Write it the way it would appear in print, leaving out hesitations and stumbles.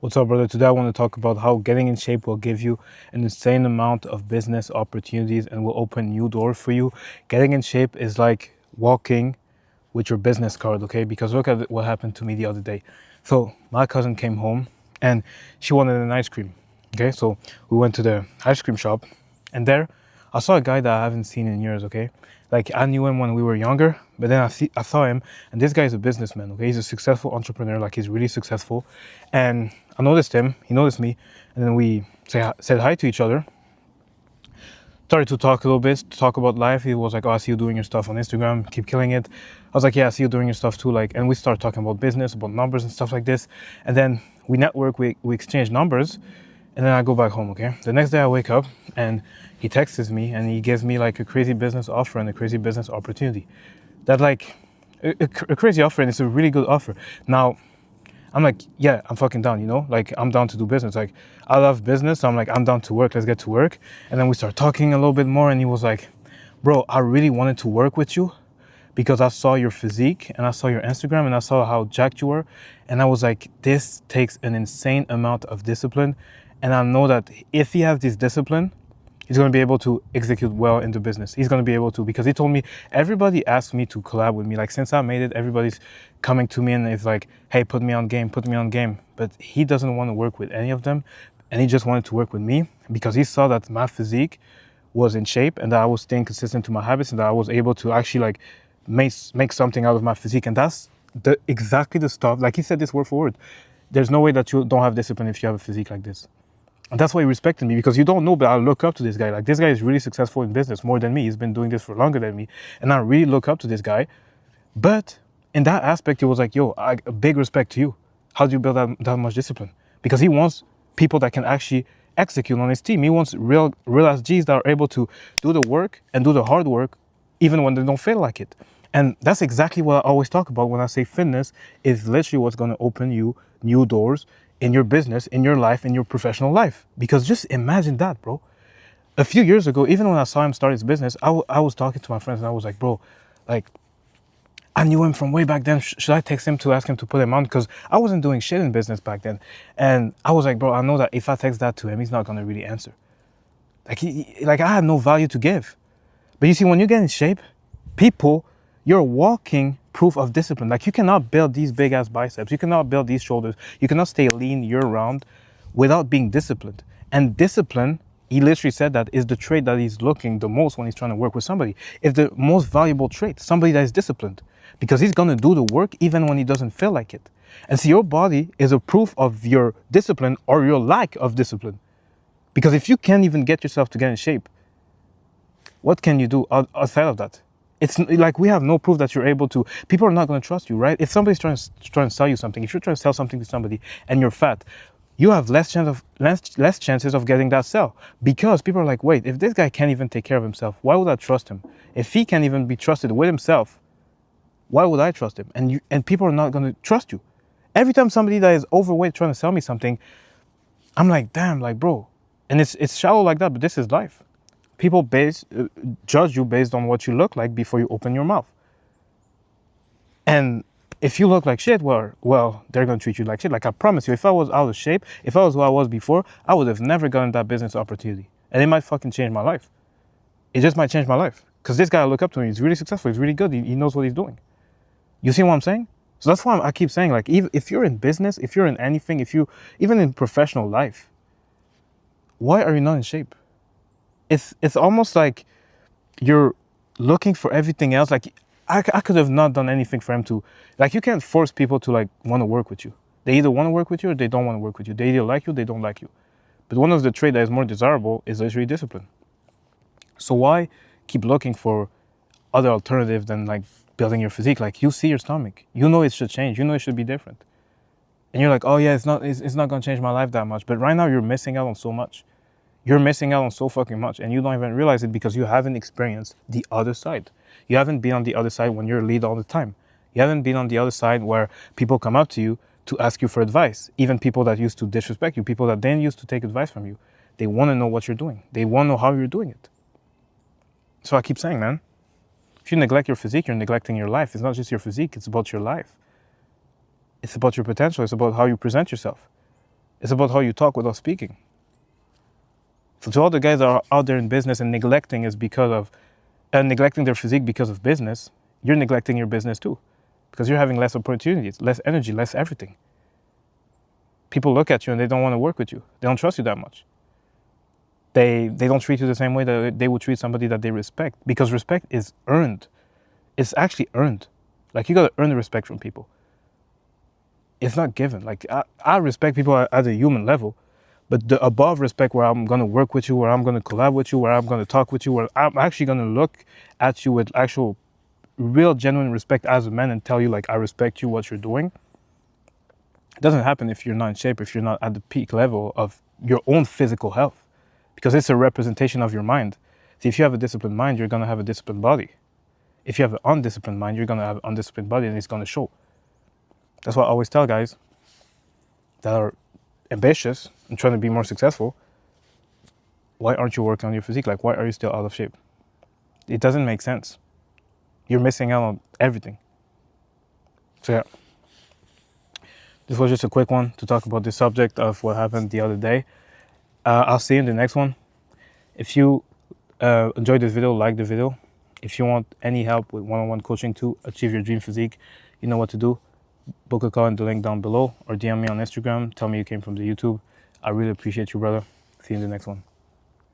What's up, brother? Today I want to talk about how getting in shape will give you an insane amount of business opportunities and will open new doors for you. Getting in shape is like walking with your business card, okay? Because look at what happened to me the other day. So my cousin came home and she wanted an ice cream, okay? So we went to the ice cream shop and there I saw a guy that I haven't seen in years, okay? Like I knew him when we were younger, but then I saw him, and this guy is a businessman, okay? He's a successful entrepreneur, like he's really successful. And I noticed him, he noticed me, and then we said hi to each other, started to talk a little bit, to talk about life. He was like, oh, I see you doing your stuff on Instagram, keep killing it. I was like, yeah, I see you doing your stuff too. Like, and we started talking about business, about numbers and stuff like this. And then we network, we exchange numbers, and then I go back home, okay? The next day I wake up and he texts me and he gives me like a crazy business offer and a crazy business opportunity. That like, a crazy offer, and it's a really good offer. Now, I'm like, yeah, I'm fucking down, you know? Like, I'm down to do business. Like, I love business, so I'm like, I'm down to work, let's get to work. And then we start talking a little bit more, and he was like, bro, I really wanted to work with you because I saw your physique and I saw your Instagram and I saw how jacked you were. And I was like, this takes an insane amount of discipline. And I know that if he has this discipline, he's going to be able to execute well in the business. He's going to be able to, because he told me, everybody asked me to collab with me. Like, since I made it, everybody's coming to me and it's like, hey, put me on game, put me on game. But he doesn't want to work with any of them. And he just wanted to work with me because he saw that my physique was in shape and that I was staying consistent to my habits and that I was able to actually like make something out of my physique. And that's exactly the stuff, like he said this word for word. There's no way that you don't have discipline if you have a physique like this. And that's why he respected me, because you don't know, but I look up to this guy. Like, this guy is really successful in business, more than me. He's been doing this for longer than me. And I really look up to this guy. But in that aspect, he was like, yo, a big respect to you. How do you build that much discipline? Because he wants people that can actually execute on his team. He wants real ass G's that are able to do the work and do the hard work, even when they don't feel like it. And that's exactly what I always talk about when I say fitness is literally what's going to open you new doors in your business, in your life, in your professional life. Because just imagine that, bro. A few years ago, even when I saw him start his business, I was talking to my friends and I was like, bro, like, I knew him from way back then. Should I text him to ask him to put him on? Because I wasn't doing shit in business back then. And I was like, bro, I know that if I text that to him, he's not going to really answer. Like I had no value to give. But you see, when you get in shape, people, you're walking proof of discipline. Like, you cannot build these big ass biceps. You cannot build these shoulders. You cannot stay lean year round without being disciplined. And discipline, he literally said that, is the trait that he's looking the most when he's trying to work with somebody. It's the most valuable trait, somebody that is disciplined, because he's going to do the work even when he doesn't feel like it. And see, your body is a proof of your discipline or your lack of discipline. Because if you can't even get yourself to get in shape, what can you do outside of that? It's like, we have no proof that you're able to. People are not going to trust you, right? If somebody's trying to sell you something, if you're trying to sell something to somebody and you're fat, you have less chances of getting that sell, because people are like, wait, if this guy can't even take care of himself, why would I trust him? If he can't even be trusted with himself, why would I trust him? And people are not going to trust you. Every time somebody that is overweight trying to sell me something, I'm like, damn, like, bro. And it's shallow like that, but this is life. People judge you based on what you look like before you open your mouth. And if you look like shit, well, they're going to treat you like shit. Like, I promise you, if I was out of shape, if I was who I was before, I would have never gotten that business opportunity. And it might fucking change my life. It just might change my life. Because this guy, I look up to him, he's really successful, he's really good, he knows what he's doing. You see what I'm saying? So that's why I keep saying, like, if you're in business, if you're in anything, even in professional life, why are you not in shape? It's almost like you're looking for everything else. Like, I could have not done anything for him to, like, you can't force people to like want to work with you. They either want to work with you or they don't want to work with you. They either like you, they don't like you. But one of the traits that is more desirable is literally discipline. So why keep looking for other alternatives than like building your physique? Like, you see your stomach, you know it should change, you know it should be different. And you're like, oh yeah, it's not going to change my life that much. But right now you're missing out on so much. You're missing out on so fucking much, and you don't even realize it because you haven't experienced the other side. You haven't been on the other side when you're lead all the time. You haven't been on the other side where people come up to you to ask you for advice. Even people that used to disrespect you, people that then used to take advice from you. They want to know what you're doing. They want to know how you're doing it. So I keep saying, man, if you neglect your physique, you're neglecting your life. It's not just your physique, it's about your life. It's about your potential. It's about how you present yourself. It's about how you talk without speaking. So to all the guys that are out there in business and neglecting their physique because of business, you're neglecting your business too, because you're having less opportunities, less energy, less everything. People look at you and they don't want to work with you. They don't trust you that much. They don't treat you the same way that they would treat somebody that they respect, because respect is earned. It's actually earned. Like, you got to earn the respect from people. It's not given. Like, I respect people at a human level, but the above respect, where I'm going to work with you, where I'm going to collab with you, where I'm going to talk with you, where I'm actually going to look at you with actual, real, genuine respect as a man and tell you, like, I respect you, what you're doing. It doesn't happen if you're not in shape, if you're not at the peak level of your own physical health, because it's a representation of your mind. See, if you have a disciplined mind, you're going to have a disciplined body. If you have an undisciplined mind, you're going to have an undisciplined body, and it's going to show. That's what I always tell guys that are ambitious and trying to be more successful. Why aren't you working on your physique? Like, why are you still out of shape? It doesn't make sense. You're missing out on everything. So yeah, this was just a quick one to talk about the subject of what happened the other day. I'll see you in the next one. If you enjoyed this video, like the video. If you want any help with one-on-one coaching to achieve your dream physique, you know what to do. Book a call in the link down below, or DM me on Instagram. Tell me you came from the YouTube. I really appreciate you, brother. See you in the next one.